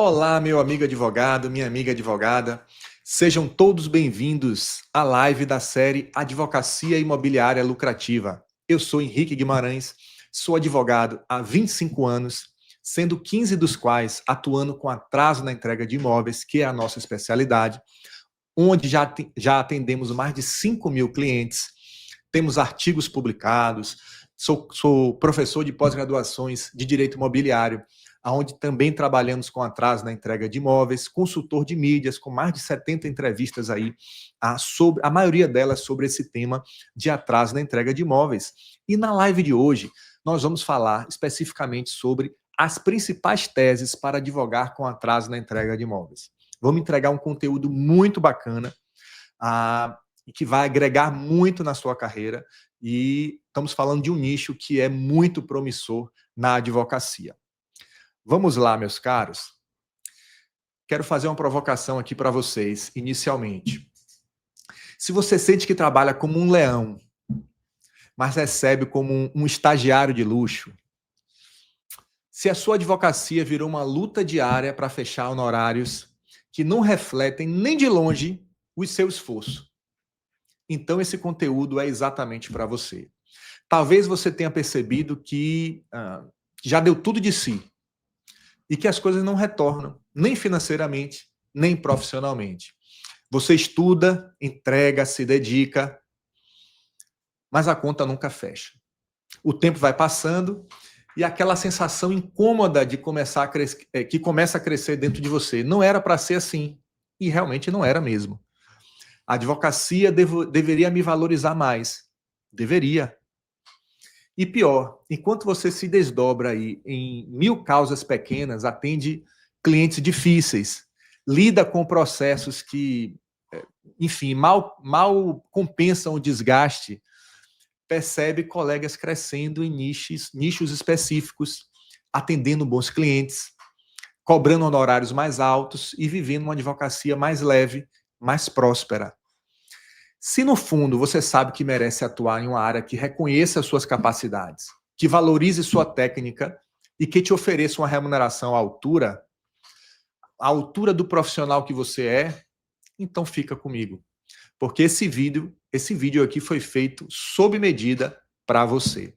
Olá, meu amigo advogado, minha amiga advogada. Sejam todos bem-vindos à live da série Advocacia Imobiliária Lucrativa. Eu sou Henrique Guimarães, sou advogado há 25 anos, sendo 15 dos quais atuando com atraso na entrega de imóveis, que é a nossa especialidade, onde já atendemos mais de 5.000 clientes, temos artigos publicados, sou professor de pós-graduações de Direito Imobiliário, onde também trabalhamos com atraso na entrega de imóveis, consultor de mídias, com mais de 70 entrevistas aí, a maioria delas sobre esse tema de atraso na entrega de imóveis. E na live de hoje, nós vamos falar especificamente sobre as principais teses para advogar com atraso na entrega de imóveis. Vamos entregar um conteúdo muito bacana, que vai agregar muito na sua carreira, e estamos falando de um nicho que é muito promissor na advocacia. Vamos lá, meus caros. Quero fazer uma provocação aqui para vocês, inicialmente. Se você sente que trabalha como um leão, mas recebe como um estagiário de luxo, se a sua advocacia virou uma luta diária para fechar honorários que não refletem nem de longe o seu esforço, então esse conteúdo é exatamente para você. Talvez você tenha percebido que já deu tudo de si e que as coisas não retornam, nem financeiramente, nem profissionalmente. Você estuda, entrega, se dedica, mas a conta nunca fecha. O tempo vai passando e aquela sensação incômoda de começar a crescer, que começa a crescer dentro de você. Não era para ser assim, e realmente não era mesmo. A advocacia deveria me valorizar mais. Deveria. E pior, enquanto você se desdobra aí em 1.000 causas pequenas, atende clientes difíceis, lida com processos que, enfim, mal compensam o desgaste, percebe colegas crescendo em nichos específicos, atendendo bons clientes, cobrando honorários mais altos e vivendo uma advocacia mais leve, mais próspera. Se no fundo você sabe que merece atuar em uma área que reconheça as suas capacidades, que valorize sua técnica e que te ofereça uma remuneração à altura do profissional que você é, então fica comigo. Porque esse vídeo aqui foi feito sob medida para você.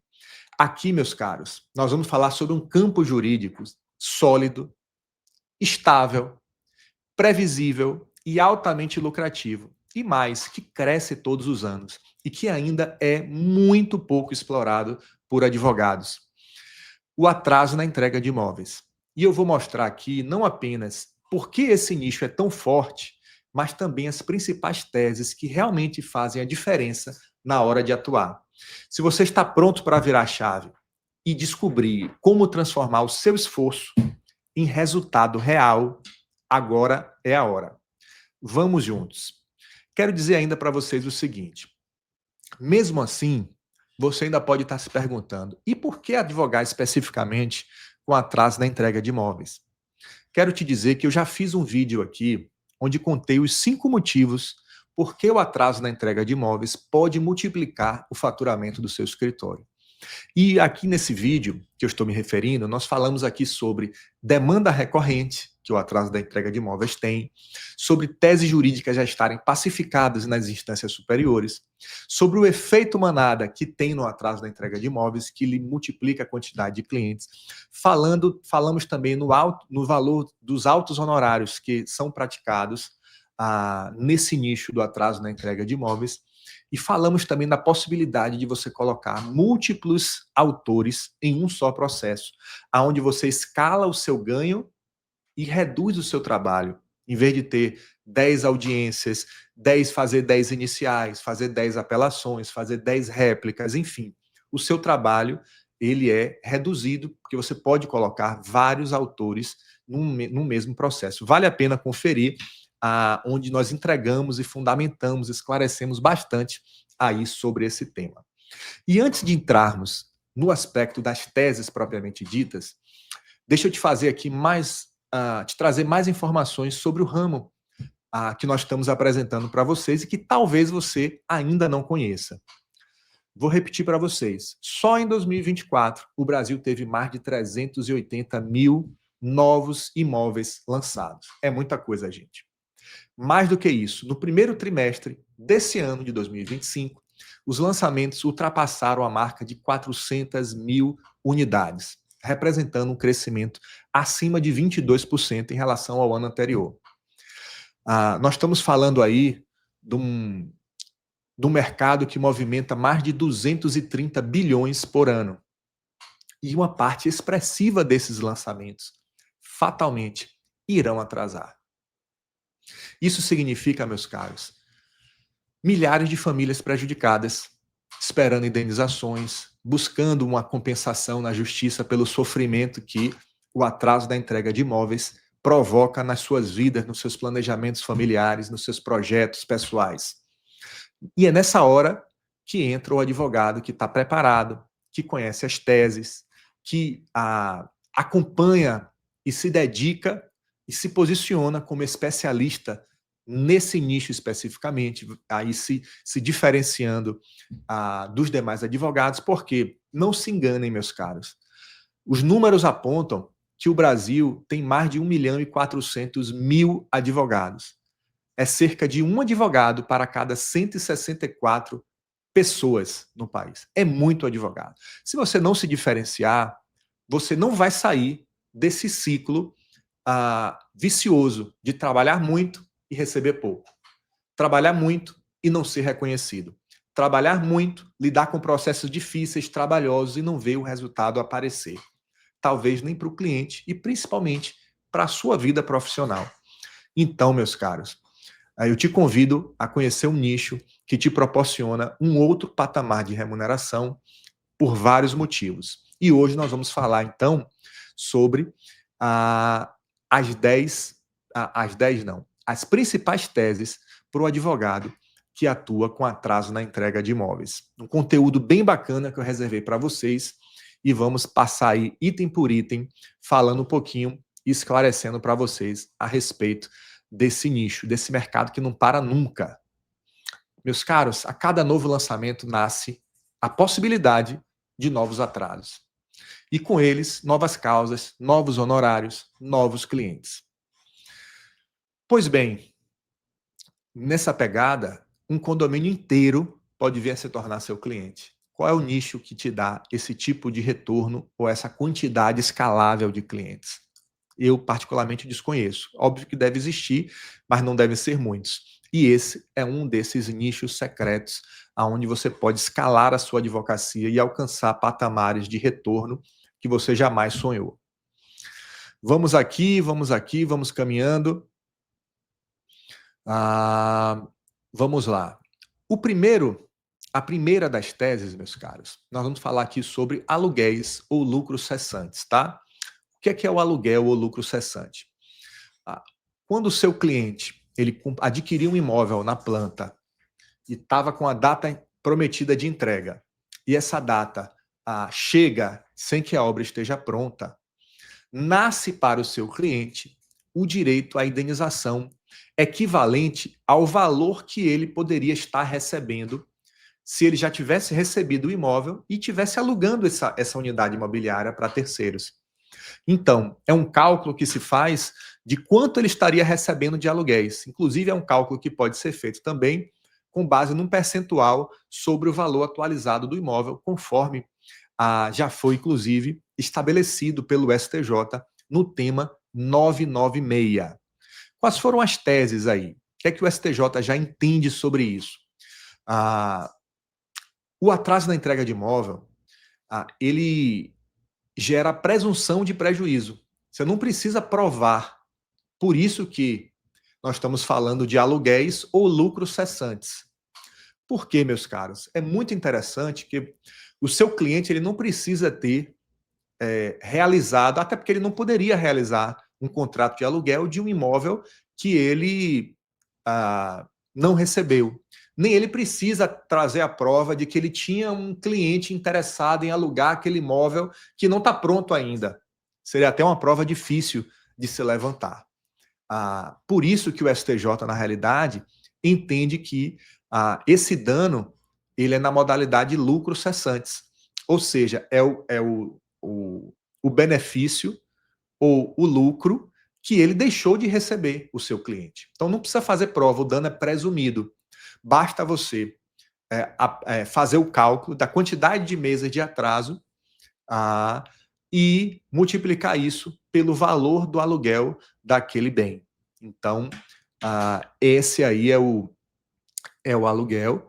Aqui, meus caros, nós vamos falar sobre um campo jurídico sólido, estável, previsível e altamente lucrativo. E mais, que cresce todos os anos e que ainda é muito pouco explorado por advogados. O atraso na entrega de imóveis. E eu vou mostrar aqui não apenas por que esse nicho é tão forte, mas também as principais teses que realmente fazem a diferença na hora de atuar. Se você está pronto para virar a chave e descobrir como transformar o seu esforço em resultado real, agora é a hora. Vamos juntos. Quero dizer ainda para vocês o seguinte: mesmo assim, você ainda pode estar se perguntando, e por que advogar especificamente com atraso na entrega de imóveis? Quero te dizer que eu já fiz um vídeo aqui onde contei os 5 motivos por que o atraso na entrega de imóveis pode multiplicar o faturamento do seu escritório. E aqui nesse vídeo que eu estou me referindo, nós falamos aqui sobre demanda recorrente, que o atraso da entrega de imóveis tem, sobre teses jurídicas já estarem pacificadas nas instâncias superiores, sobre o efeito manada que tem no atraso da entrega de imóveis, que lhe multiplica a quantidade de clientes. Falamos também no valor dos altos honorários que são praticados nesse nicho do atraso na entrega de imóveis. E falamos também da possibilidade de você colocar múltiplos autores em um só processo, aonde você escala o seu ganho e reduz o seu trabalho. Em vez de ter 10 audiências, fazer 10 iniciais, fazer 10 apelações, fazer 10 réplicas, enfim. O seu trabalho ele é reduzido, porque você pode colocar vários autores num mesmo processo. Vale a pena conferir onde nós entregamos e fundamentamos, esclarecemos bastante aí sobre esse tema. E antes de entrarmos no aspecto das teses propriamente ditas, deixa eu te fazer aqui te trazer mais informações sobre o ramo que nós estamos apresentando para vocês e que talvez você ainda não conheça. Vou repetir para vocês. Só em 2024, o Brasil teve mais de 380 mil novos imóveis lançados. É muita coisa, gente. Mais do que isso, no primeiro trimestre desse ano de 2025, os lançamentos ultrapassaram a marca de 400 mil unidades, representando um crescimento acima de 22% em relação ao ano anterior. Nós estamos falando aí de um mercado que movimenta mais de 230 bilhões por ano. E uma parte expressiva desses lançamentos, fatalmente, irão atrasar. Isso significa, meus caros, milhares de famílias prejudicadas, esperando indenizações, buscando uma compensação na justiça pelo sofrimento que o atraso da entrega de imóveis provoca nas suas vidas, nos seus planejamentos familiares, nos seus projetos pessoais. E é nessa hora que entra o advogado que está preparado, que conhece as teses, que acompanha e se dedica e se posiciona como especialista nesse nicho especificamente, aí se diferenciando dos demais advogados, porque, não se enganem, meus caros, os números apontam que o Brasil tem mais de 1.400.000 advogados. É cerca de um advogado para cada 164 pessoas no país. É muito advogado. Se você não se diferenciar, você não vai sair desse ciclo vicioso de trabalhar muito e receber pouco. Trabalhar muito e não ser reconhecido. Trabalhar muito, lidar com processos difíceis, trabalhosos e não ver o resultado aparecer. Talvez nem para o cliente e principalmente para a sua vida profissional. Então, meus caros, eu te convido a conhecer um nicho que te proporciona um outro patamar de remuneração por vários motivos. E hoje nós vamos falar, então, sobre as principais teses para o advogado que atua com atraso na entrega de imóveis. Um conteúdo bem bacana que eu reservei para vocês e vamos passar aí item por item, falando um pouquinho e esclarecendo para vocês a respeito desse nicho, desse mercado que não para nunca. Meus caros, a cada novo lançamento nasce a possibilidade de novos atrasos. E com eles, novas causas, novos honorários, novos clientes. Pois bem, nessa pegada, um condomínio inteiro pode vir a se tornar seu cliente. Qual é o nicho que te dá esse tipo de retorno ou essa quantidade escalável de clientes? Eu, particularmente, desconheço. Óbvio que deve existir, mas não devem ser muitos. E esse é um desses nichos secretos aonde você pode escalar a sua advocacia e alcançar patamares de retorno que você jamais sonhou. Vamos aqui, vamos caminhando. Vamos lá. A primeira das teses, meus caros, nós vamos falar aqui sobre aluguéis ou lucros cessantes, tá? O que é o aluguel ou lucro cessante? Quando o seu cliente ele adquiriu um imóvel na planta e estava com a data prometida de entrega, e essa data chega sem que a obra esteja pronta, nasce para o seu cliente o direito à indenização equivalente ao valor que ele poderia estar recebendo se ele já tivesse recebido o imóvel e tivesse alugando essa unidade imobiliária para terceiros. Então, é um cálculo que se faz de quanto ele estaria recebendo de aluguéis. Inclusive, é um cálculo que pode ser feito também com base num percentual sobre o valor atualizado do imóvel, conforme já foi, inclusive, estabelecido pelo STJ no tema 996. Quais foram as teses aí? O que é que o STJ já entende sobre isso? O atraso na entrega de imóvel, ele gera presunção de prejuízo. Você não precisa provar. Por isso que nós estamos falando de aluguéis ou lucros cessantes. Por quê, meus caros? É muito interessante que o seu cliente ele não precisa ter realizado, até porque ele não poderia realizar um contrato de aluguel de um imóvel que ele não recebeu. Nem ele precisa trazer a prova de que ele tinha um cliente interessado em alugar aquele imóvel que não está pronto ainda. Seria até uma prova difícil de se levantar. Por isso que o STJ, na realidade, entende que esse dano ele é na modalidade lucros cessantes. Ou seja, é o benefício ou o lucro que ele deixou de receber o seu cliente. Então não precisa fazer prova, o dano é presumido. Basta você fazer o cálculo da quantidade de meses de atraso e multiplicar isso pelo valor do aluguel daquele bem. Então, esse aí é o aluguel.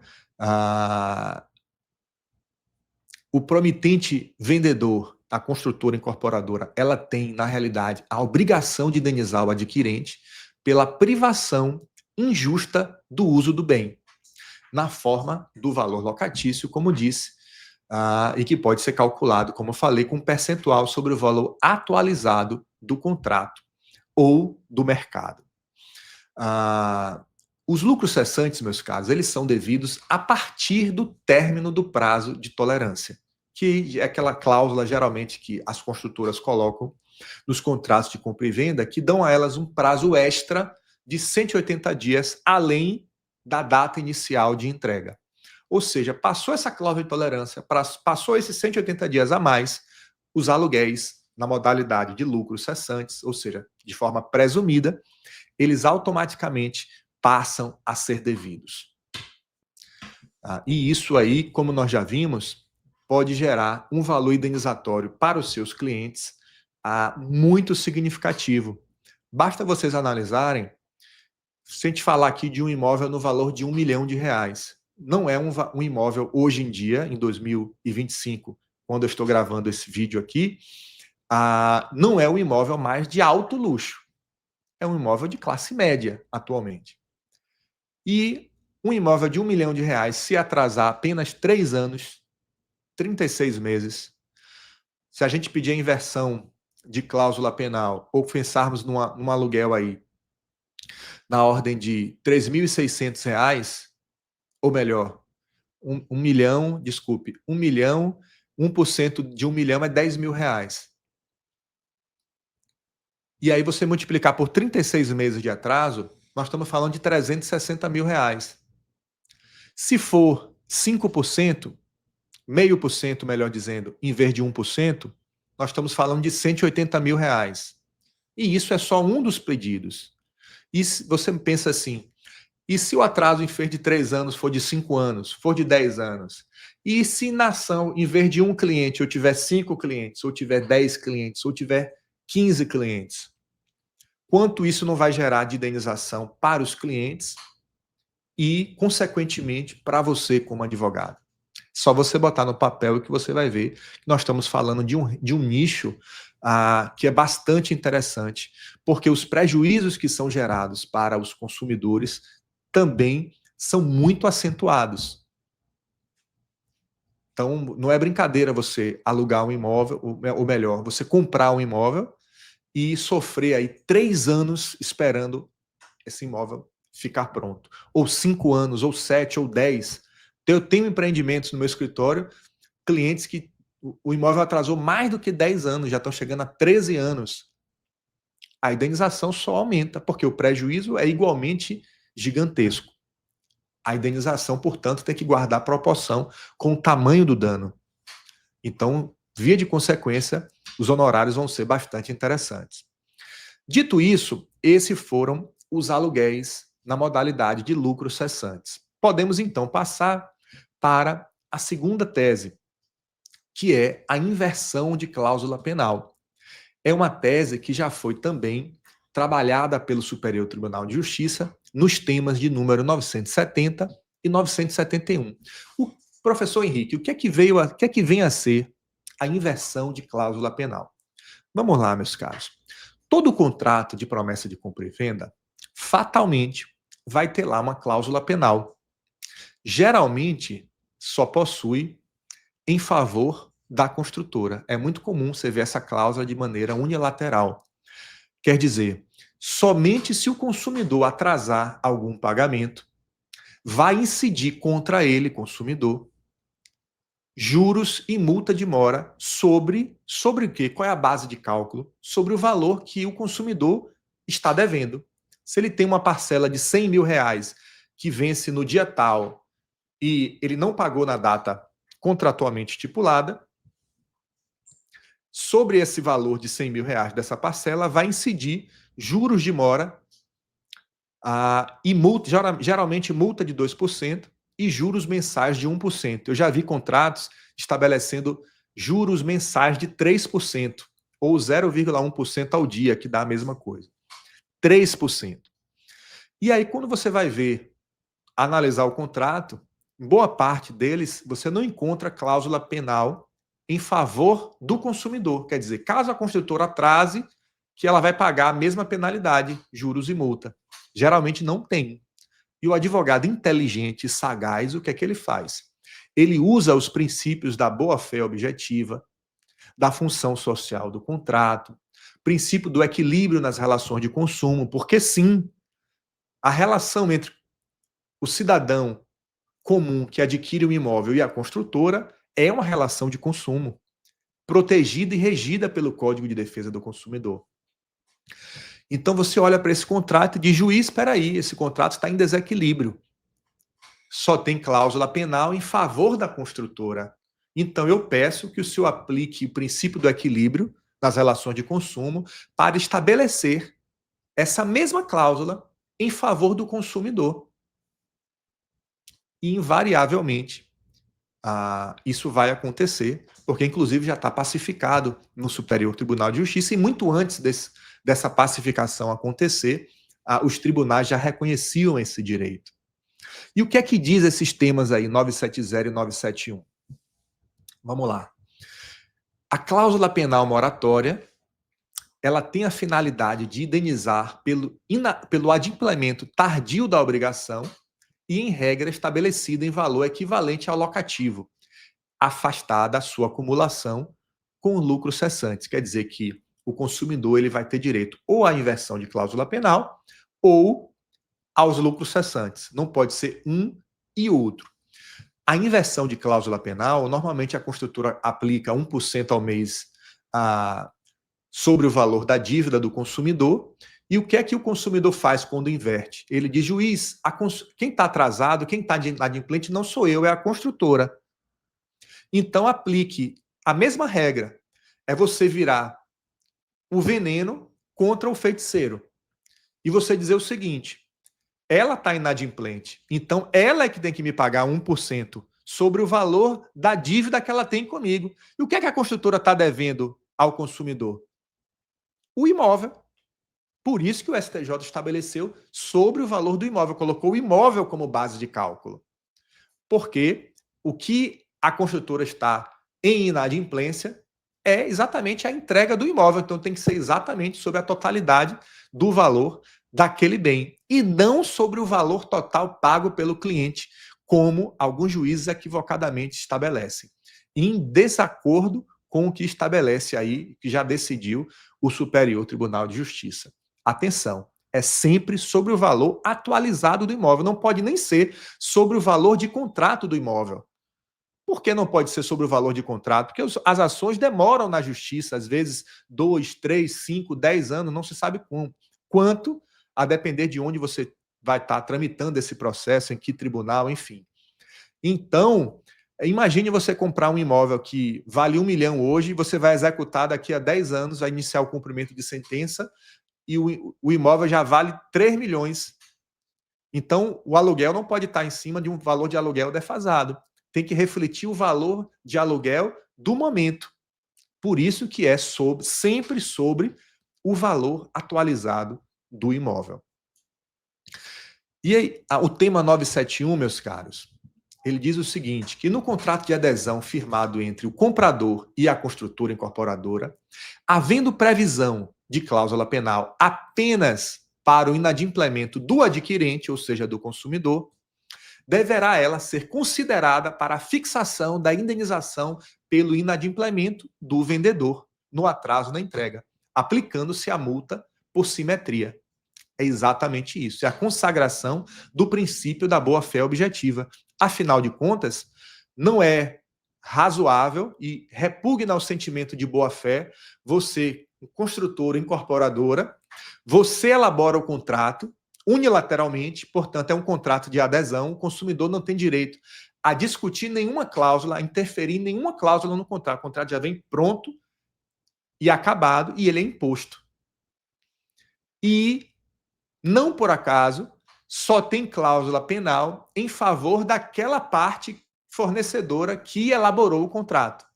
O promitente vendedor, a construtora incorporadora, ela tem, na realidade, a obrigação de indenizar o adquirente pela privação injusta do uso do bem, na forma do valor locatício, como disse, e que pode ser calculado, como eu falei, com um percentual sobre o valor atualizado do contrato ou do mercado. Os lucros cessantes, meus caros, eles são devidos a partir do término do prazo de tolerância, que é aquela cláusula, geralmente, que as construtoras colocam nos contratos de compra e venda, que dão a elas um prazo extra de 180 dias, além da data inicial de entrega. Ou seja, passou essa cláusula de tolerância, passou esses 180 dias a mais, os aluguéis, na modalidade de lucros cessantes, ou seja, de forma presumida, eles automaticamente passam a ser devidos. E isso aí, como nós já vimos, pode gerar um valor indenizatório para os seus clientes muito significativo. Basta vocês analisarem, se a gente falar aqui de um imóvel no valor de R$1 milhão, não é um imóvel hoje em dia, em 2025, quando eu estou gravando esse vídeo aqui, não é um imóvel mais de alto luxo. É um imóvel de classe média atualmente. E um imóvel de R$1 milhão, se atrasar apenas 3 anos, 36 meses, se a gente pedir a inversão de cláusula penal ou pensarmos num aluguel aí na ordem de R$3.600, ou melhor, 1 milhão, desculpe, 1 milhão, 1% de 1 milhão é R$10 mil. E aí você multiplicar por 36 meses de atraso, nós estamos falando de R$360 mil. Se for 5%, 0,5%, melhor dizendo, em vez de 1%, nós estamos falando de R$180 mil. E isso é só um dos pedidos. E você pensa assim, e se o atraso em vez de 3 anos for de 5 anos, for de 10 anos? E se na ação, em vez de um cliente, eu tiver 5 clientes, ou tiver 10 clientes, ou tiver 15 clientes? Quanto isso não vai gerar de indenização para os clientes e, consequentemente, para você como advogado? Só você botar no papel que você vai ver que nós estamos falando de um nicho que é bastante interessante, porque os prejuízos que são gerados para os consumidores também são muito acentuados. Então, não é brincadeira você alugar um imóvel, ou melhor, você comprar um imóvel e sofrer aí 3 anos esperando esse imóvel ficar pronto. Ou 5 anos, ou 7, ou 10. Eu tenho empreendimentos no meu escritório, clientes que o imóvel atrasou mais do que 10 anos, já estão chegando a 13 anos. A indenização só aumenta, porque o prejuízo é igualmente gigantesco. A indenização, portanto, tem que guardar proporção com o tamanho do dano. Então, via de consequência, os honorários vão ser bastante interessantes. Dito isso, esses foram os aluguéis na modalidade de lucros cessantes. Podemos, então, passar para a segunda tese, que é a inversão de cláusula penal. É uma tese que já foi também trabalhada pelo Superior Tribunal de Justiça nos temas de número 970 e 971. O professor Henrique, o que é que vem a ser a inversão de cláusula penal? Vamos lá, meus caros. Todo contrato de promessa de compra e venda, fatalmente, vai ter lá uma cláusula penal. Geralmente, só possui em favor da construtora. É muito comum você ver essa cláusula de maneira unilateral. Quer dizer, somente se o consumidor atrasar algum pagamento, vai incidir contra ele, consumidor, juros e multa de mora sobre o quê? Qual é a base de cálculo? Sobre o valor que o consumidor está devendo. Se ele tem uma parcela de R$100 mil que vence no dia tal e ele não pagou na data contratualmente estipulada, Sobre esse valor de R$ 100.000 dessa parcela, vai incidir juros de mora e multa, geralmente multa de 2% e juros mensais de 1%. Eu já vi contratos estabelecendo juros mensais de 3%, ou 0,1% ao dia, que dá a mesma coisa. 3%. E aí, quando você vai ver, analisar o contrato, em boa parte deles, você não encontra cláusula penal em favor do consumidor. Quer dizer, caso a construtora atrase, que ela vai pagar a mesma penalidade, juros e multa. Geralmente não tem. E o advogado inteligente e sagaz, o que é que ele faz? Ele usa os princípios da boa-fé objetiva, da função social do contrato, princípio do equilíbrio nas relações de consumo, porque sim, a relação entre o cidadão comum que adquire um imóvel e a construtora é uma relação de consumo, protegida e regida pelo Código de Defesa do Consumidor. Então você olha para esse contrato e diz, juiz, espera aí, esse contrato está em desequilíbrio. Só tem cláusula penal em favor da construtora. Então eu peço que o senhor aplique o princípio do equilíbrio nas relações de consumo para estabelecer essa mesma cláusula em favor do consumidor. E invariavelmente isso vai acontecer, porque inclusive já está pacificado no Superior Tribunal de Justiça e muito antes dessa pacificação acontecer, os tribunais já reconheciam esse direito. E o que é que diz esses temas aí, 970 e 971? Vamos lá. A cláusula penal moratória, ela tem a finalidade de indenizar pelo adimplemento tardio da obrigação e, em regra, estabelecida em valor equivalente ao locativo, afastada a sua acumulação com lucros cessantes. Quer dizer que o consumidor ele vai ter direito ou à inversão de cláusula penal ou aos lucros cessantes. Não pode ser um e outro. A inversão de cláusula penal, normalmente a construtora aplica 1% ao mês sobre o valor da dívida do consumidor. E o que é que o consumidor faz quando inverte? Ele diz, juiz, quem está atrasado, quem está inadimplente não sou eu, é a construtora. Então aplique a mesma regra. É você virar o veneno contra o feiticeiro. E você dizer o seguinte, ela está inadimplente, então ela é que tem que me pagar 1% sobre o valor da dívida que ela tem comigo. E o que é que a construtora está devendo ao consumidor? O imóvel. Por isso que o STJ estabeleceu sobre o valor do imóvel, colocou o imóvel como base de cálculo. Porque o que a construtora está em inadimplência é exatamente a entrega do imóvel. Então tem que ser exatamente sobre a totalidade do valor daquele bem e não sobre o valor total pago pelo cliente, como alguns juízes equivocadamente estabelecem, em desacordo com o que estabelece aí, que já decidiu o Superior Tribunal de Justiça. Atenção, é sempre sobre o valor atualizado do imóvel, não pode nem ser sobre o valor de contrato do imóvel. Por que não pode ser sobre o valor de contrato? Porque as ações demoram na justiça, às vezes 2, 3, 5, 10 anos, não se sabe quanto, a depender de onde você vai estar tramitando esse processo, em que tribunal, enfim. Então, imagine você comprar um imóvel que vale 1 milhão hoje, você vai executar daqui a 10 anos, vai iniciar o cumprimento de sentença, e o imóvel já vale 3 milhões. Então, o aluguel não pode estar em cima de um valor de aluguel defasado. Tem que refletir o valor de aluguel do momento. Por isso que é sempre sobre o valor atualizado do imóvel. E aí, o tema 971, meus caros, ele diz o seguinte, que no contrato de adesão firmado entre o comprador e a construtora incorporadora, havendo previsão de cláusula penal apenas para o inadimplemento do adquirente, ou seja, do consumidor, deverá ela ser considerada para a fixação da indenização pelo inadimplemento do vendedor no atraso na entrega, aplicando-se a multa por simetria. É exatamente isso, é a consagração do princípio da boa-fé objetiva. Afinal de contas, não é razoável e repugna ao sentimento de boa-fé você, construtora, incorporadora, você elabora o contrato unilateralmente, portanto, é um contrato de adesão, o consumidor não tem direito a discutir nenhuma cláusula, a interferir em nenhuma cláusula no contrato. O contrato já vem pronto e acabado, e ele é imposto. E, não por acaso, só tem cláusula penal em favor daquela parte fornecedora que elaborou o contrato.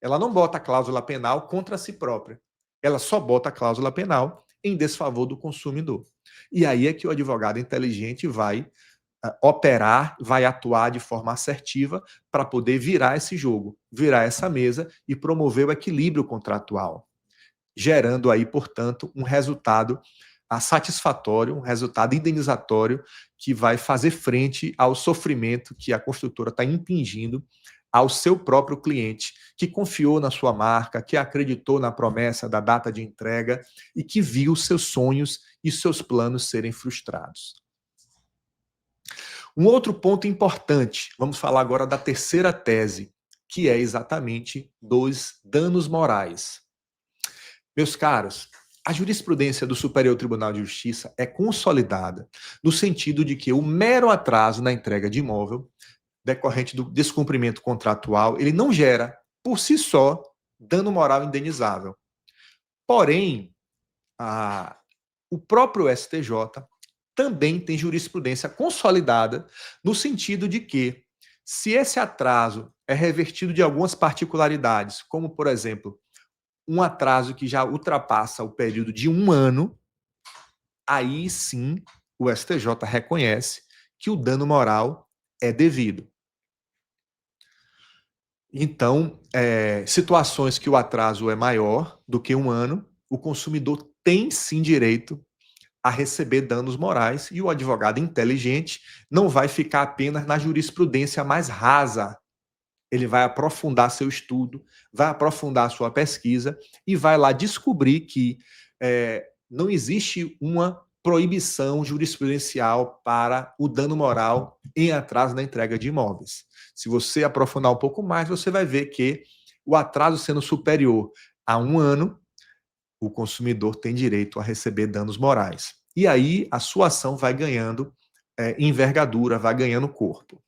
Ela não bota a cláusula penal contra si própria. Ela só bota a cláusula penal em desfavor do consumidor. E aí é que o advogado inteligente vai operar, vai atuar de forma assertiva para poder virar esse jogo, virar essa mesa e promover o equilíbrio contratual, gerando aí, portanto, um resultado satisfatório, um resultado indenizatório que vai fazer frente ao sofrimento que a construtora está impingindo ao seu próprio cliente, que confiou na sua marca, que acreditou na promessa da data de entrega e que viu seus sonhos e seus planos serem frustrados. Um outro ponto importante, vamos falar agora da terceira tese, que é exatamente dos danos morais. Meus caros, a jurisprudência do Superior Tribunal de Justiça é consolidada no sentido de que o mero atraso na entrega de imóvel, decorrente do descumprimento contratual, ele não gera, por si só, dano moral indenizável. Porém, o próprio STJ também tem jurisprudência consolidada no sentido de que, se esse atraso é revertido de algumas particularidades, como, por exemplo, um atraso que já ultrapassa o período de 1 ano, aí sim o STJ reconhece que o dano moral é devido. Então, situações que o atraso é maior do que 1 ano, o consumidor tem sim direito a receber danos morais e o advogado inteligente não vai ficar apenas na jurisprudência mais rasa. Ele vai aprofundar seu estudo, vai aprofundar sua pesquisa e vai lá descobrir que não existe uma proibição jurisprudencial para o dano moral em atraso na entrega de imóveis. Se você aprofundar um pouco mais, você vai ver que o atraso sendo superior a 1 ano, o consumidor tem direito a receber danos morais. E aí a sua ação vai ganhando envergadura, vai ganhando corpo.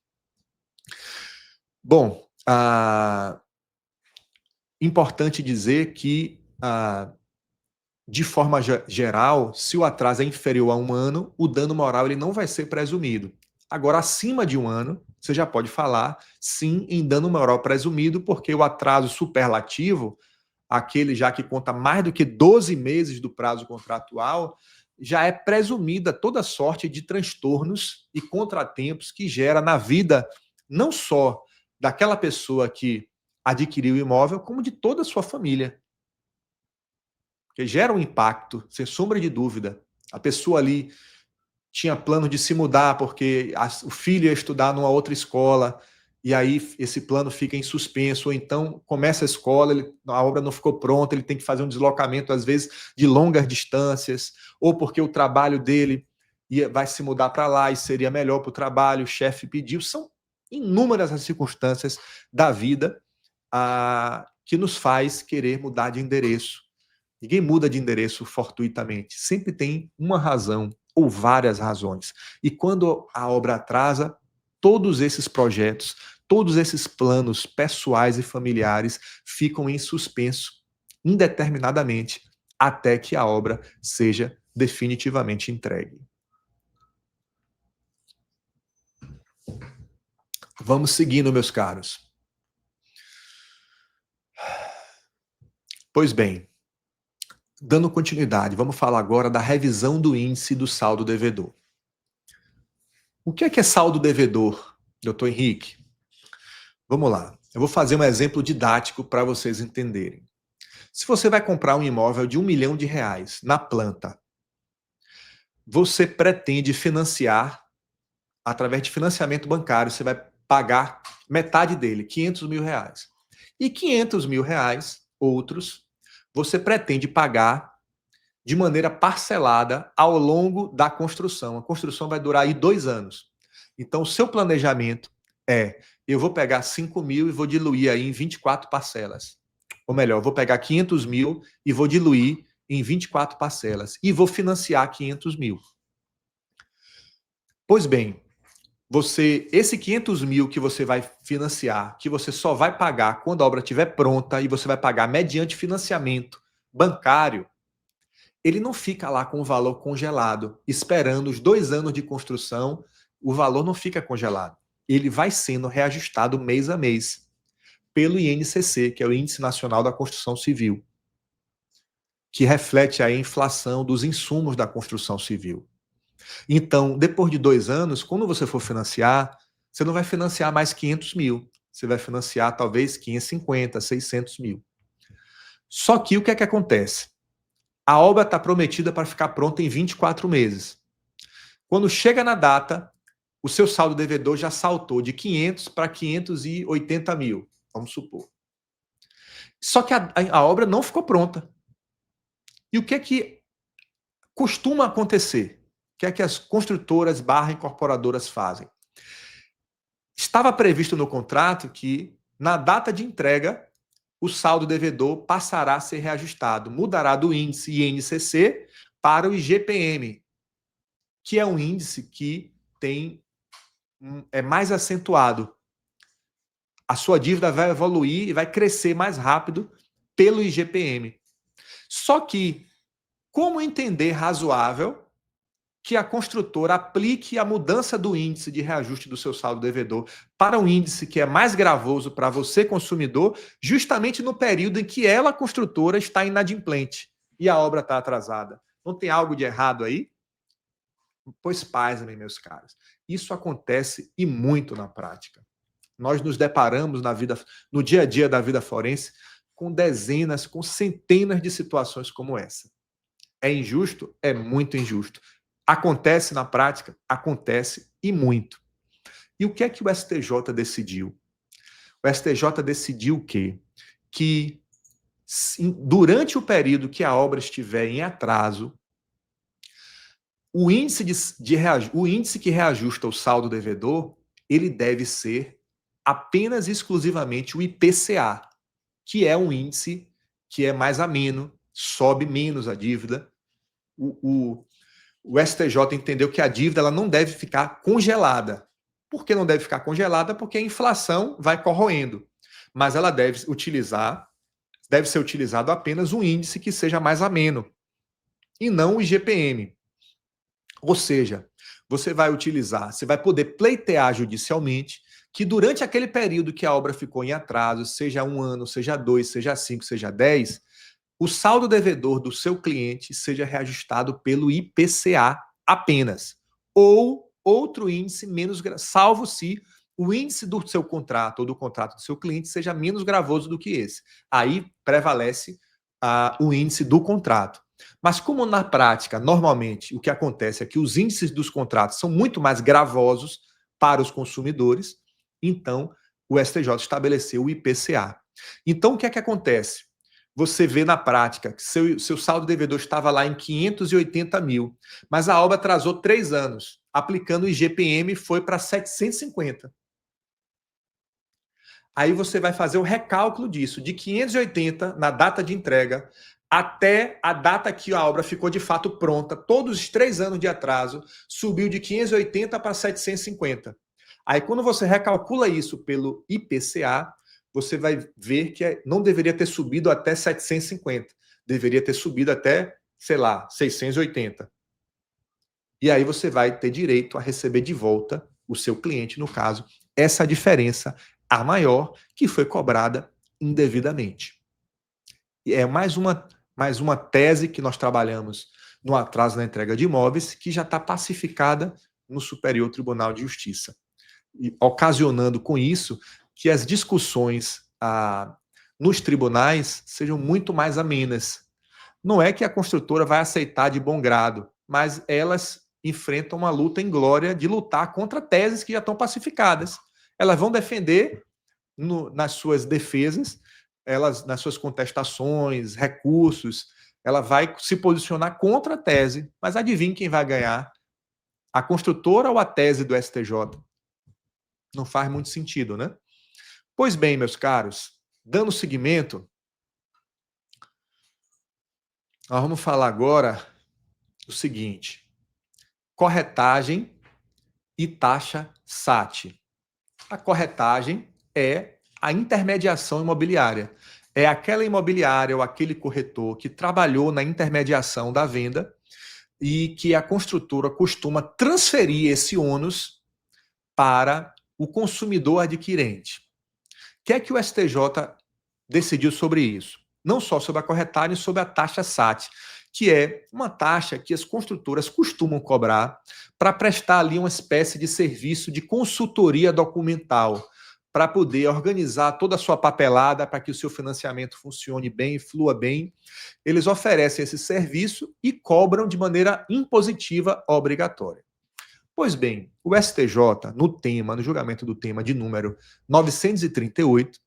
Bom, importante dizer que, de forma geral, se o atraso é inferior a 1 ano, o dano moral ele não vai ser presumido. Agora, acima de 1 ano, você já pode falar, sim, em dano moral presumido, porque o atraso superlativo, aquele já que conta mais do que 12 meses do prazo contratual, já é presumida toda sorte de transtornos e contratempos que gera na vida, não só daquela pessoa que adquiriu o imóvel, como de toda a sua família. Porque gera um impacto, sem sombra de dúvida. A pessoa ali tinha plano de se mudar porque o filho ia estudar numa outra escola, e aí esse plano fica em suspenso, ou então começa a escola, a obra não ficou pronta, ele tem que fazer um deslocamento, às vezes, de longas distâncias, ou porque o trabalho dele vai se mudar para lá e seria melhor para o trabalho, o chefe pediu. São inúmeras as circunstâncias da vida que nos faz querer mudar de endereço. Ninguém muda de endereço fortuitamente. Sempre tem uma razão ou várias razões. E quando a obra atrasa, todos esses projetos, todos esses planos pessoais e familiares ficam em suspenso indeterminadamente até que a obra seja definitivamente entregue. Vamos seguindo, meus caros. Pois bem, dando continuidade, vamos falar agora da revisão do índice do saldo devedor. O que é saldo devedor, doutor Henrique? Vamos lá. Eu vou fazer um exemplo didático para vocês entenderem. Se você vai comprar um imóvel de R$1 milhão na planta, você pretende financiar, através de financiamento bancário, você vai pagar metade dele, R$500 mil. E R$500 mil, outros, você pretende pagar de maneira parcelada ao longo da construção. A construção vai durar aí 2 anos. Então, o seu planejamento eu vou pegar 5 mil e vou diluir aí em 24 parcelas. Ou melhor, eu vou pegar 500 mil e vou diluir em 24 parcelas. E vou financiar 500 mil. Pois bem, esse 500 mil que você vai financiar, que você só vai pagar quando a obra estiver pronta e você vai pagar mediante financiamento bancário, ele não fica lá com o valor congelado, esperando os 2 anos de construção, o valor não fica congelado. Ele vai sendo reajustado mês a mês pelo INCC, que é o Índice Nacional da Construção Civil, que reflete a inflação dos insumos da construção civil. Então, depois de 2 anos, quando você for financiar, você não vai financiar mais 500 mil, você vai financiar talvez 550, 600 mil. Só que o que é que acontece? A obra está prometida para ficar pronta em 24 meses. Quando chega na data, o seu saldo devedor já saltou de 500 para 580 mil, vamos supor. Só que a obra não ficou pronta. E o que é que costuma acontecer? O que é que as construtoras / incorporadoras fazem? Estava previsto no contrato que, na data de entrega, o saldo devedor passará a ser reajustado, mudará do índice INCC para o IGPM, que é um índice que é mais acentuado. A sua dívida vai evoluir e vai crescer mais rápido pelo IGPM. Só que, como entender razoável que a construtora aplique a mudança do índice de reajuste do seu saldo devedor para um índice que é mais gravoso para você, consumidor, justamente no período em que ela, construtora, está inadimplente e a obra está atrasada? Não tem algo de errado aí? Pois pasmem, meus caros. Isso acontece e muito na prática. Nós nos deparamos no dia a dia da vida forense com dezenas, com centenas de situações como essa. É injusto? É muito injusto. Acontece na prática? Acontece e muito. E o que é que o STJ decidiu? O STJ decidiu o quê? Que durante o período que a obra estiver em atraso, o índice que reajusta o saldo devedor, ele deve ser apenas exclusivamente o IPCA, que é um índice que é mais ameno, sobe menos a dívida. O STJ entendeu que a dívida ela não deve ficar congelada. Por que não deve ficar congelada? Porque a inflação vai corroendo. Mas ela deve ser utilizado apenas um índice que seja mais ameno, e não o IGPM. Ou seja, você vai poder pleitear judicialmente que durante aquele período que a obra ficou em atraso, seja 1 ano, seja 2, seja 5, seja 10, o saldo devedor do seu cliente seja reajustado pelo IPCA apenas, ou outro índice menos, salvo se o índice do seu contrato ou do contrato do seu cliente seja menos gravoso do que esse. Aí prevalece o índice do contrato. Mas como na prática, normalmente, o que acontece é que os índices dos contratos são muito mais gravosos para os consumidores, então o STJ estabeleceu o IPCA. Então o que é que acontece? Você vê na prática que seu saldo devedor estava lá em 580 mil, mas a obra atrasou 3 anos. Aplicando o IGPM, foi para 750. Aí você vai fazer o recálculo disso, de 580 na data de entrega, até a data que a obra ficou de fato pronta, todos os 3 anos de atraso, subiu de 580 para 750. Aí quando você recalcula isso pelo IPCA, você vai ver que não deveria ter subido até 750, deveria ter subido até, sei lá, 680. E aí você vai ter direito a receber de volta, o seu cliente, no caso, essa diferença, a maior, que foi cobrada indevidamente. E é mais uma tese que nós trabalhamos no atraso na entrega de imóveis, que já está pacificada no Superior Tribunal de Justiça, e ocasionando com isso que as discussões nos tribunais sejam muito mais amenas. Não é que a construtora vai aceitar de bom grado, mas elas enfrentam uma luta em glória de lutar contra teses que já estão pacificadas. Elas vão defender nas suas defesas, nas suas contestações, recursos, ela vai se posicionar contra a tese, mas adivinhe quem vai ganhar? A construtora ou a tese do STJ? Não faz muito sentido, né? Pois bem, meus caros, dando seguimento, nós vamos falar agora o seguinte: corretagem e taxa SAT. A corretagem é a intermediação imobiliária. É aquela imobiliária ou aquele corretor que trabalhou na intermediação da venda e que a construtora costuma transferir esse ônus para o consumidor adquirente. O que é que o STJ decidiu sobre isso? Não só sobre a corretagem, sobre a taxa SAT, que é uma taxa que as construtoras costumam cobrar para prestar ali uma espécie de serviço de consultoria documental, para poder organizar toda a sua papelada para que o seu financiamento funcione bem, flua bem. Eles oferecem esse serviço e cobram de maneira impositiva obrigatória. Pois bem, o STJ, no julgamento do tema de número 938,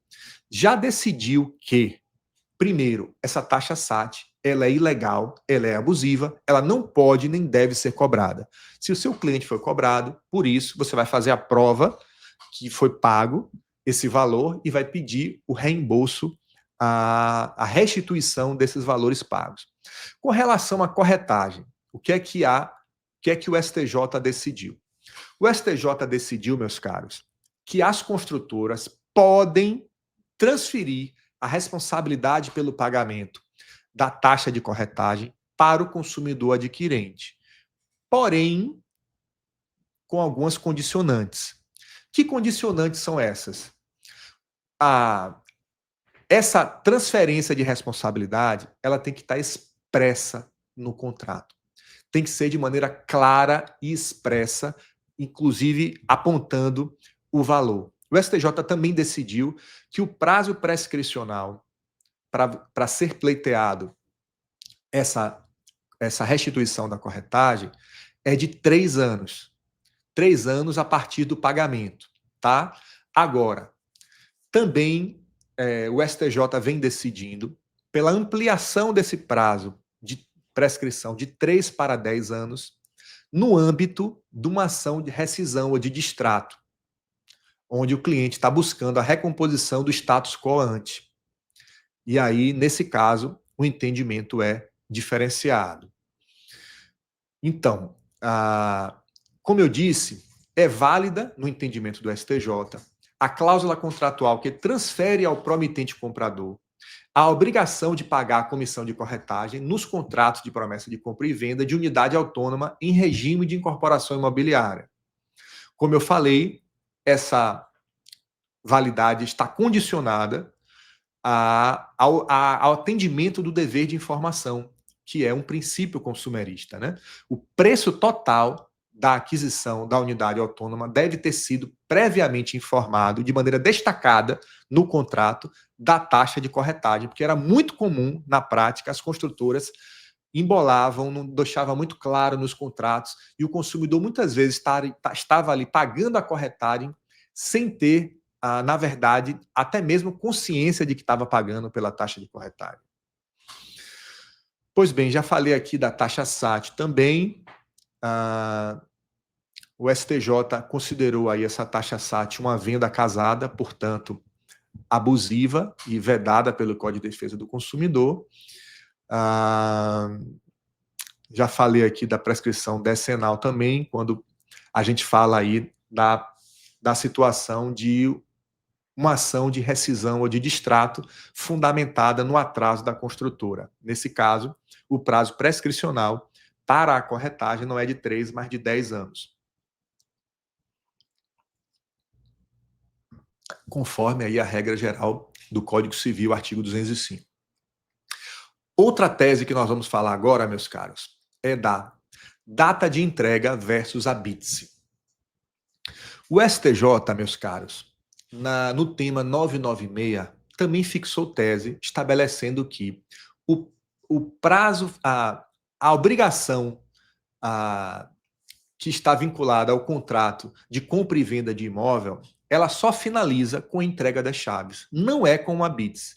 já decidiu que, primeiro, essa taxa SAT, ela é ilegal, ela é abusiva, ela não pode nem deve ser cobrada. Se o seu cliente foi cobrado, por isso, você vai fazer a prova que foi pago esse valor e vai pedir o reembolso, a restituição desses valores pagos. Com relação à corretagem, o que é que o STJ decidiu? O STJ decidiu, meus caros, que as construtoras podem transferir a responsabilidade pelo pagamento da taxa de corretagem para o consumidor adquirente. Porém, com algumas condicionantes. Que condicionantes são essas? Essa transferência de responsabilidade, ela tem que estar expressa no contrato. Tem que ser de maneira clara e expressa, inclusive apontando o valor. O STJ também decidiu que o prazo prescricional para ser pleiteado essa restituição da corretagem é de 3 anos. 3 anos a partir do pagamento, tá? Agora, também o STJ vem decidindo pela ampliação desse prazo de prescrição de 3 para 10 anos no âmbito de uma ação de rescisão ou de distrato, onde o cliente está buscando a recomposição do status quo ante. E aí, nesse caso, o entendimento é diferenciado. Então, como eu disse, é válida, no entendimento do STJ, a cláusula contratual que transfere ao promitente comprador a obrigação de pagar a comissão de corretagem nos contratos de promessa de compra e venda de unidade autônoma em regime de incorporação imobiliária. Como eu falei, essa validade está condicionada ao atendimento do dever de informação, que é um princípio consumerista, né? O preço total da aquisição da unidade autônoma deve ter sido previamente informado de maneira destacada no contrato da taxa de corretagem, porque era muito comum, na prática, as construtoras embolavam, não deixava muito claro nos contratos, e o consumidor muitas vezes estava ali pagando a corretagem sem ter, na verdade, até mesmo consciência de que estava pagando pela taxa de corretagem. Pois bem, já falei aqui da taxa SAT também. O STJ considerou aí essa taxa SAT uma venda casada, portanto, abusiva e vedada pelo Código de Defesa do Consumidor. Já falei aqui da prescrição decenal também, quando a gente fala aí da situação de uma ação de rescisão ou de distrato fundamentada no atraso da construtora. Nesse caso, o prazo prescricional para a corretagem não é de 3, mas de 10 anos. Conforme aí a regra geral do Código Civil, artigo 205. Outra tese que nós vamos falar agora, meus caros, é da data de entrega versus habite-se. O STJ, meus caros, no tema 996, também fixou tese estabelecendo que o prazo, a obrigação que está vinculada ao contrato de compra e venda de imóvel, ela só finaliza com a entrega das chaves, não é com o habite-se.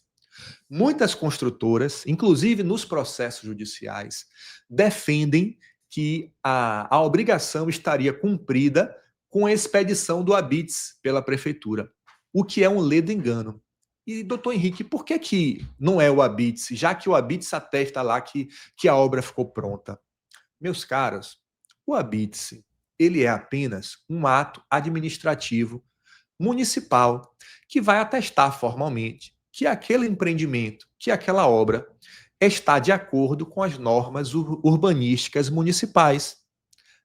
Muitas construtoras, inclusive nos processos judiciais, defendem que a obrigação estaria cumprida com a expedição do habite-se pela prefeitura, o que é um ledo engano. E, doutor Henrique, por que não é o habite-se, já que o habite-se atesta lá que a obra ficou pronta? Meus caros, o habite-se, ele é apenas um ato administrativo municipal que vai atestar formalmente que aquele empreendimento, que aquela obra está de acordo com as normas urbanísticas municipais.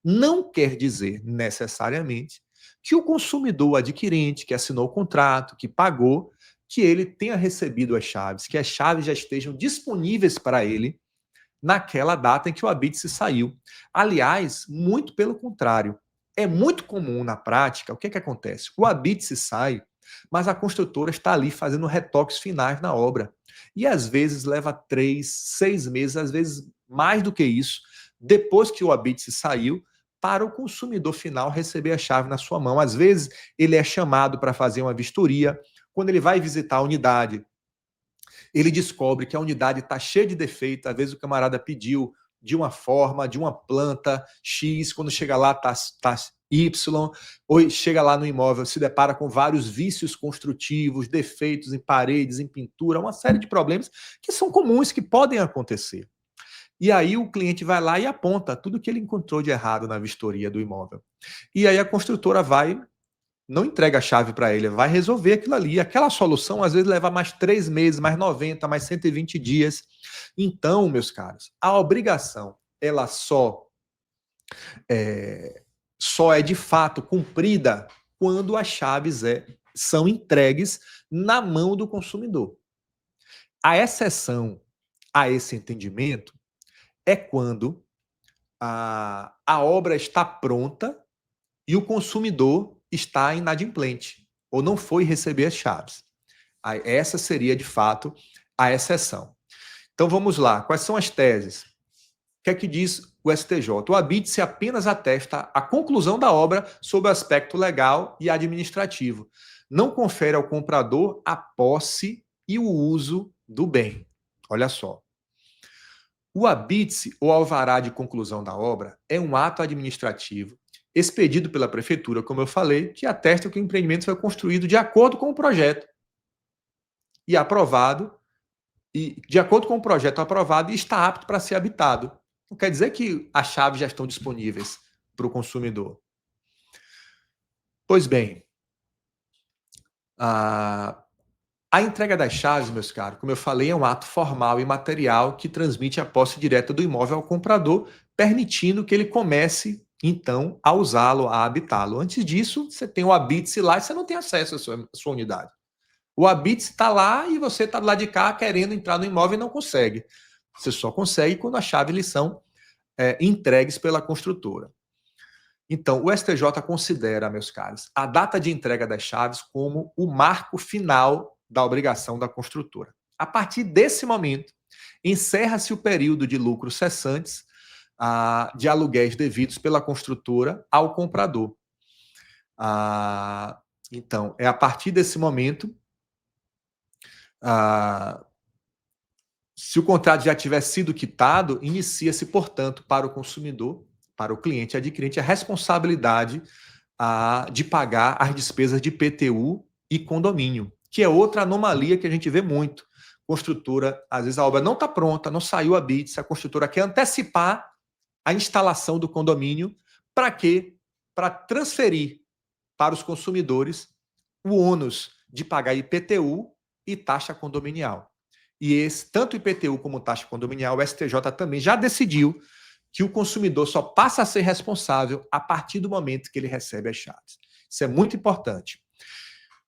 Não quer dizer necessariamente que o consumidor adquirente que assinou o contrato, que pagou, que ele tenha recebido as chaves, que as chaves já estejam disponíveis para ele naquela data em que o habite se saiu. Aliás, muito pelo contrário. É muito comum na prática, o que é que acontece? O habite se sai, mas a construtora está ali fazendo retoques finais na obra. E às vezes leva 3, 6 meses, às vezes mais do que isso, depois que o habite se saiu, para o consumidor final receber a chave na sua mão. Às vezes ele é chamado para fazer uma vistoria. Quando ele vai visitar a unidade, ele descobre que a unidade está cheia de defeito. Às vezes o camarada pediu de uma forma, de uma planta X, quando chega lá está Y, ou chega lá no imóvel, se depara com vários vícios construtivos, defeitos em paredes, em pintura, uma série de problemas que são comuns, que podem acontecer. E aí o cliente vai lá e aponta tudo que ele encontrou de errado na vistoria do imóvel. E aí a construtora vai, não entrega a chave para ele, vai resolver aquilo ali. Aquela solução às vezes leva mais 3 meses, mais 90, mais 120 dias. Então, meus caros, a obrigação, ela só é de fato cumprida quando as chaves são entregues na mão do consumidor. A exceção a esse entendimento é quando a obra está pronta e o consumidor está inadimplente ou não foi receber as chaves. Essa seria, de fato, a exceção. Então vamos lá. Quais são as teses? O que é que diz o STJ? O habite-se apenas atesta a conclusão da obra sob o aspecto legal e administrativo. Não confere ao comprador a posse e o uso do bem. Olha só. O habite-se ou alvará de conclusão da obra é um ato administrativo expedido pela prefeitura, como eu falei, que atesta que o empreendimento foi construído de acordo com o projeto e aprovado, e de acordo com o projeto aprovado e está apto para ser habitado. Não quer dizer que as chaves já estão disponíveis para o consumidor. Pois bem, a entrega das chaves, meus caros, como eu falei, é um ato formal e material que transmite a posse direta do imóvel ao comprador, permitindo que ele comece, então, a usá-lo, a habitá-lo. Antes disso, você tem o habite-se lá e você não tem acesso à sua unidade. O habite-se está lá e você está do lado de cá querendo entrar no imóvel e não consegue. Você só consegue quando as chaves lhe são entregues pela construtora. Então, o STJ considera, meus caros, a data de entrega das chaves como o marco final da obrigação da construtora. A partir desse momento, encerra-se o período de lucros cessantes de aluguéis devidos pela construtora ao comprador. Então, é a partir desse momento, se o contrato já tiver sido quitado, inicia-se, portanto, para o consumidor, para o cliente adquirente, a responsabilidade de pagar as despesas de IPTU e condomínio, que é outra anomalia que a gente vê muito. Construtora, às vezes a obra não está pronta, não saiu a BITS, a construtora quer antecipar a instalação do condomínio. Para quê? Para transferir para os consumidores o ônus de pagar IPTU e taxa condominial. E tanto IPTU como taxa condominial, o STJ também já decidiu que o consumidor só passa a ser responsável a partir do momento que ele recebe as chaves. Isso é muito importante.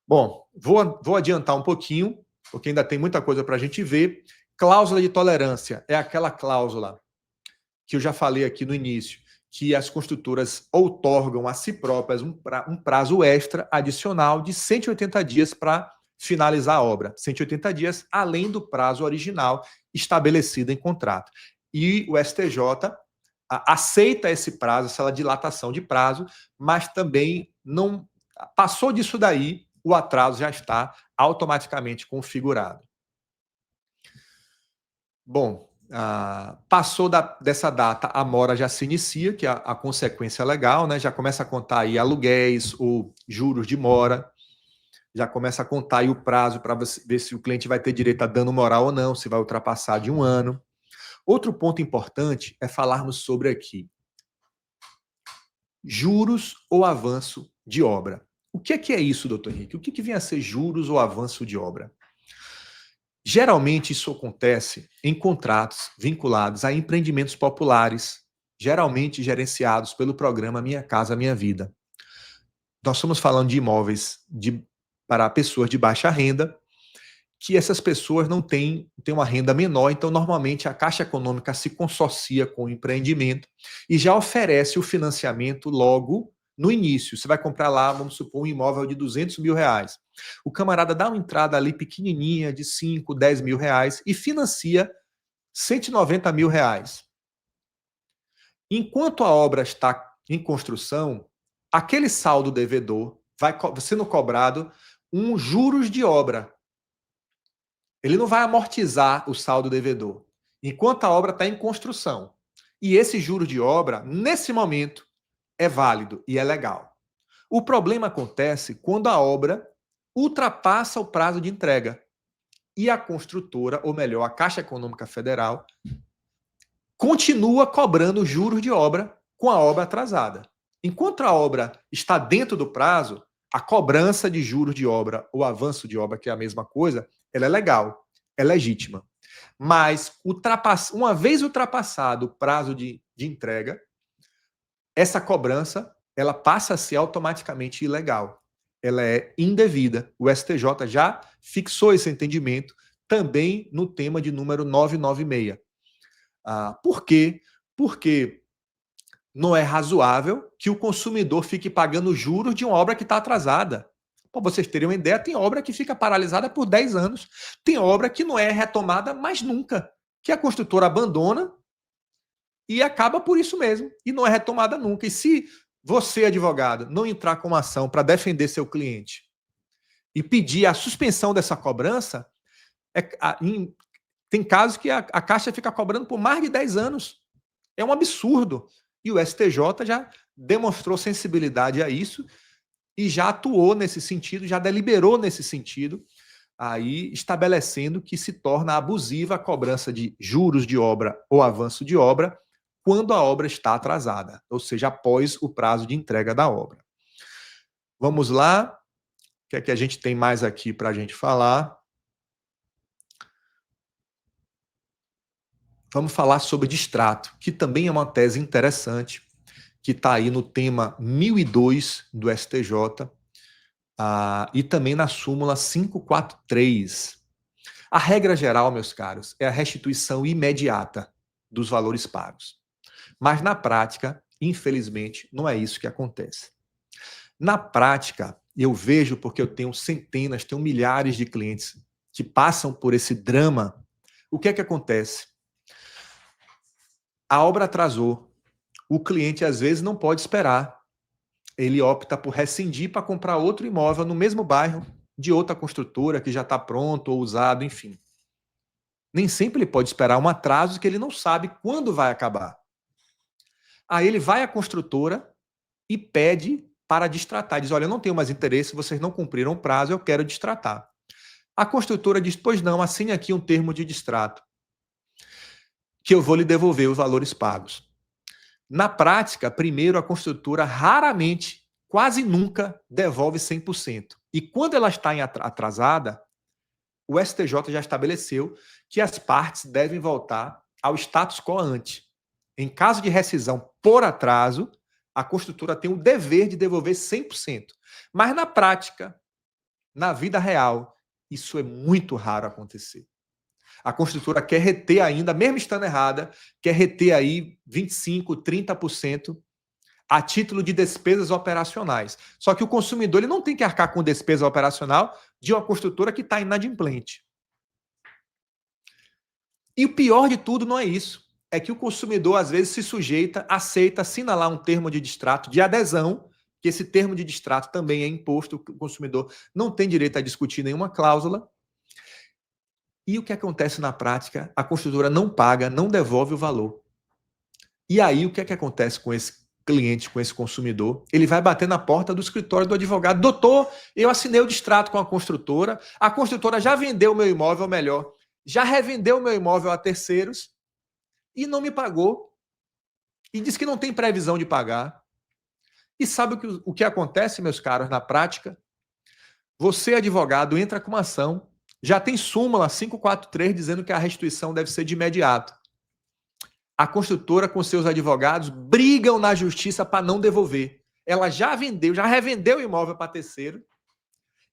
Bom, vou adiantar um pouquinho, porque ainda tem muita coisa para a gente ver. Cláusula de tolerância é aquela cláusula que eu já falei aqui no início, que as construtoras outorgam a si próprias um prazo extra adicional de 180 dias para finalizar a obra. 180 dias além do prazo original estabelecido em contrato. E o STJ aceita esse prazo, essa dilatação de prazo, mas também não passou disso daí, o atraso já está automaticamente configurado. Bom, passou dessa data, a mora já se inicia, que é a consequência legal, né? Já começa a contar aí aluguéis ou juros de mora, já começa a contar aí o prazo para ver se o cliente vai ter direito a dano moral ou não, se vai ultrapassar de 1 ano. Outro ponto importante é falarmos sobre aqui juros ou avanço de obra. O que é isso, doutor Henrique? O que vem a ser juros ou avanço de obra? Geralmente isso acontece em contratos vinculados a empreendimentos populares, geralmente gerenciados pelo programa Minha Casa Minha Vida. Nós estamos falando de imóveis para pessoas de baixa renda, que essas pessoas não têm uma renda menor, então normalmente a Caixa Econômica se consorcia com o empreendimento e já oferece o financiamento logo no início. Você vai comprar lá, vamos supor, um imóvel de R$200 mil. O camarada dá uma entrada ali pequenininha de 5, 10 mil reais e financia R$190 mil. Enquanto a obra está em construção, aquele saldo devedor vai sendo cobrado um juros de obra. Ele não vai amortizar o saldo devedor enquanto a obra está em construção. E esse juro de obra, nesse momento, é válido e é legal. O problema acontece quando a obra ultrapassa o prazo de entrega e a construtora, ou melhor, a Caixa Econômica Federal, continua cobrando juros de obra com a obra atrasada. Enquanto a obra está dentro do prazo, a cobrança de juros de obra ou avanço de obra, que é a mesma coisa, ela é legal, é legítima. Mas, uma vez ultrapassado o prazo de entrega, essa cobrança ela passa a ser automaticamente ilegal. Ela é indevida. O STJ já fixou esse entendimento também no tema de número 996. Por quê? Porque não é razoável que o consumidor fique pagando juros de uma obra que está atrasada. Para vocês terem uma ideia, tem obra que fica paralisada por 10 anos. Tem obra que não é retomada mais nunca, que a construtora abandona e acaba por isso mesmo, e não é retomada nunca. E se você, advogado, não entrar com uma ação para defender seu cliente e pedir a suspensão dessa cobrança, tem casos que a Caixa fica cobrando por mais de 10 anos. É um absurdo. E o STJ já demonstrou sensibilidade a isso e já atuou nesse sentido, já deliberou nesse sentido, aí estabelecendo que se torna abusiva a cobrança de juros de obra ou avanço de obra quando a obra está atrasada, ou seja, após o prazo de entrega da obra. Vamos lá. O que é que a gente tem mais aqui para a gente falar? Vamos falar sobre distrato, que também é uma tese interessante, que está aí no tema 1002 do STJ, e também na súmula 543. A regra geral, meus caros, é a restituição imediata dos valores pagos. Mas na prática, infelizmente, não é isso que acontece. Na prática, eu vejo, porque eu tenho centenas, tenho milhares de clientes que passam por esse drama, o que é que acontece? A obra atrasou, o cliente às vezes não pode esperar. Ele opta por rescindir para comprar outro imóvel no mesmo bairro, de outra construtora que já está pronto ou usado, enfim. Nem sempre ele pode esperar um atraso que ele não sabe quando vai acabar. Aí ele vai à construtora e pede para distratar. Diz, olha, eu não tenho mais interesse, vocês não cumpriram o prazo, eu quero distratar. A construtora diz, pois não, assine aqui um termo de distrato, que eu vou lhe devolver os valores pagos. Na prática, primeiro, a construtora raramente, quase nunca, devolve 100%. E quando ela está atrasada, o STJ já estabeleceu que as partes devem voltar ao status quo ante. Em caso de rescisão por atraso, a construtora tem o dever de devolver 100%. Mas na prática, na vida real, isso é muito raro acontecer. A construtora quer reter ainda, mesmo estando errada, quer reter aí 25%, 30% a título de despesas operacionais. Só que o consumidor ele não tem que arcar com despesa operacional de uma construtora que está inadimplente. E o pior de tudo não é isso. É que o consumidor, às vezes, se sujeita, aceita, assina lá um termo de distrato de adesão, que esse termo de distrato também é imposto, o consumidor não tem direito a discutir nenhuma cláusula. E o que acontece na prática? A construtora não paga, não devolve o valor. E aí, o que é que acontece com esse cliente, com esse consumidor? Ele vai bater na porta do escritório do advogado. Doutor, eu assinei o distrato com a construtora já vendeu o meu imóvel, ou melhor, já revendeu o meu imóvel a terceiros e não me pagou. E diz que não tem previsão de pagar. E sabe o que acontece, meus caros, na prática? Você, advogado, entra com uma ação, já tem súmula 543 dizendo que a restituição deve ser de imediato. A construtora com seus advogados brigam na justiça para não devolver. Ela já vendeu, já revendeu o imóvel para terceiro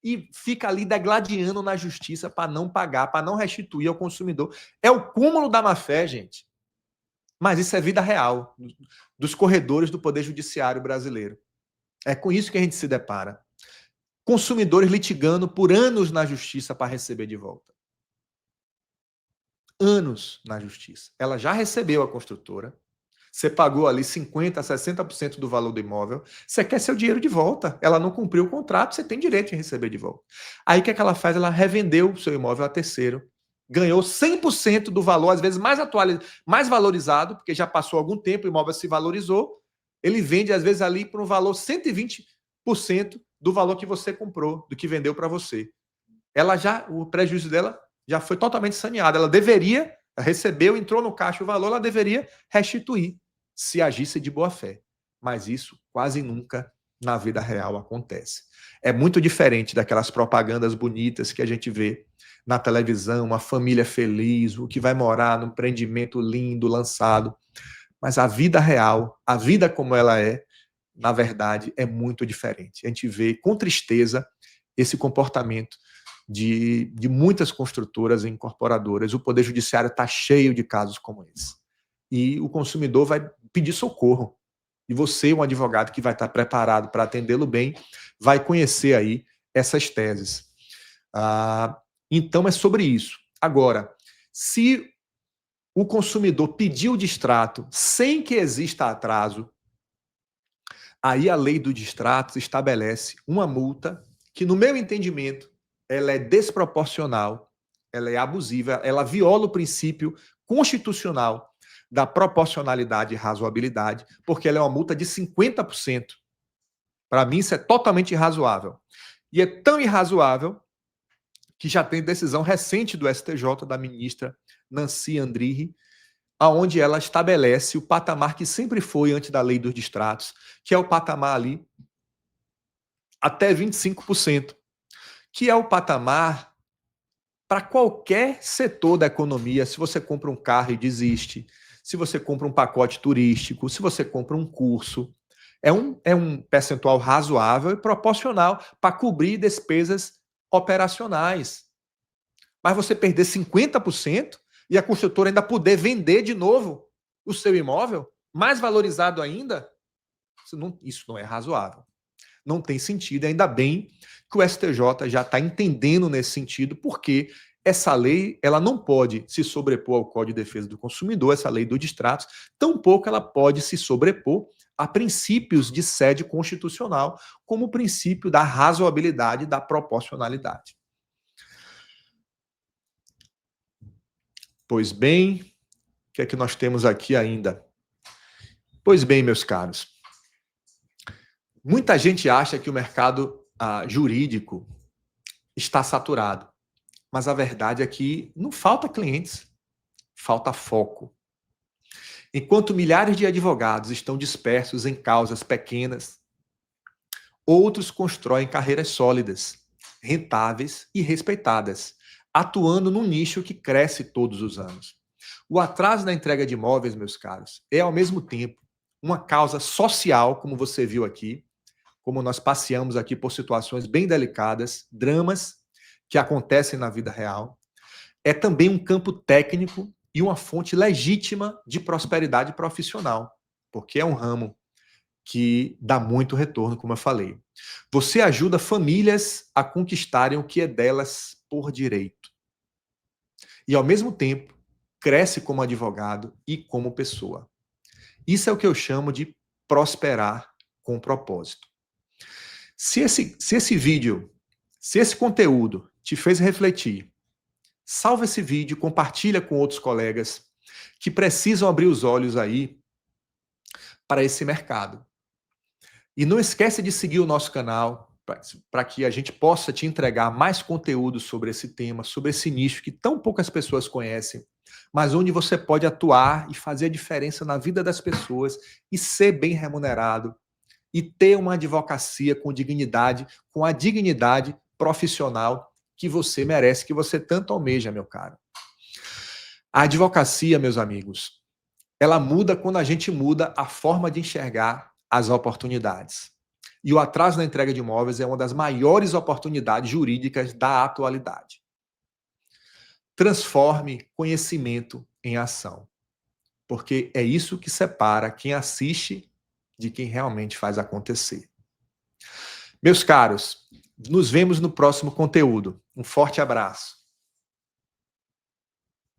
e fica ali degladiando na justiça para não pagar, para não restituir ao consumidor. É o cúmulo da má-fé, gente. Mas isso é vida real dos corredores do Poder Judiciário brasileiro. É com isso que a gente se depara. Consumidores litigando por anos na justiça para receber de volta. Anos na justiça. Ela já recebeu a construtora, você pagou ali 50%, 60% do valor do imóvel, você quer seu dinheiro de volta. Ela não cumpriu o contrato, você tem direito de receber de volta. Aí o que ela faz? Ela revendeu o seu imóvel a terceiro, ganhou 100% do valor, às vezes mais valorizado, porque já passou algum tempo, o imóvel se valorizou, ele vende às vezes ali por um valor 120% do valor que você comprou, do que vendeu para você. O prejuízo dela já foi totalmente saneado. Ela deveria, recebeu, entrou no caixa o valor, ela deveria restituir, se agisse de boa fé. Mas isso quase nunca na vida real acontece. É muito diferente daquelas propagandas bonitas que a gente vê na televisão, uma família feliz, o que vai morar num empreendimento lindo, lançado. Mas a vida real, a vida como ela é, na verdade, é muito diferente. A gente vê com tristeza esse comportamento de muitas construtoras e incorporadoras. O Poder Judiciário está cheio de casos como esse. E o consumidor vai pedir socorro. E você, um advogado que vai estar preparado para atendê-lo bem, vai conhecer aí essas teses. Então é sobre isso. Agora, se o consumidor pediu o distrato sem que exista atraso, aí a lei do distrato estabelece uma multa que, no meu entendimento, ela é desproporcional, ela é abusiva, ela viola o princípio constitucional da proporcionalidade e razoabilidade, porque ela é uma multa de 50%. Para mim, isso é totalmente irrazoável. E é tão irrazoável que já tem decisão recente do STJ, da ministra Nancy Andrighi, aonde ela estabelece o patamar que sempre foi antes da lei dos distratos, que é o patamar ali até 25%, que é o patamar para qualquer setor da economia. Se você compra um carro e desiste, se você compra um pacote turístico, se você compra um curso, é um percentual razoável e proporcional para cobrir despesas operacionais. Mas você perder 50% e a construtora ainda poder vender de novo o seu imóvel, mais valorizado ainda, isso não é razoável. Não tem sentido, ainda bem que o STJ já está entendendo nesse sentido, porque essa lei ela não pode se sobrepor ao Código de Defesa do Consumidor, essa lei do distratos, tampouco ela pode se sobrepor a princípios de sede constitucional, como o princípio da razoabilidade e da proporcionalidade. Pois bem, o que é que nós temos aqui ainda? Pois bem, meus caros, muita gente acha que o mercado jurídico está saturado, mas a verdade é que não falta clientes, falta foco. Enquanto milhares de advogados estão dispersos em causas pequenas, outros constroem carreiras sólidas, rentáveis e respeitadas, atuando num nicho que cresce todos os anos. O atraso na entrega de imóveis, meus caros, é ao mesmo tempo uma causa social, como você viu aqui, como nós passeamos aqui por situações bem delicadas, dramas que acontecem na vida real. É também um campo técnico e uma fonte legítima de prosperidade profissional, porque é um ramo que dá muito retorno, como eu falei. Você ajuda famílias a conquistarem o que é delas por direito. E, ao mesmo tempo, cresce como advogado e como pessoa. Isso é o que eu chamo de prosperar com propósito. Se esse vídeo, se esse conteúdo te fez refletir, salva esse vídeo, compartilha com outros colegas que precisam abrir os olhos aí para esse mercado. E não esquece de seguir o nosso canal para que a gente possa te entregar mais conteúdo sobre esse tema, sobre esse nicho que tão poucas pessoas conhecem, mas onde você pode atuar e fazer a diferença na vida das pessoas e ser bem remunerado e ter uma advocacia com dignidade, com a dignidade profissional que você merece, que você tanto almeja, meu caro. A advocacia, meus amigos, ela muda quando a gente muda a forma de enxergar as oportunidades. E o atraso na entrega de imóveis é uma das maiores oportunidades jurídicas da atualidade. Transforme conhecimento em ação, porque é isso que separa quem assiste de quem realmente faz acontecer. Meus caros, nos vemos no próximo conteúdo. Um forte abraço.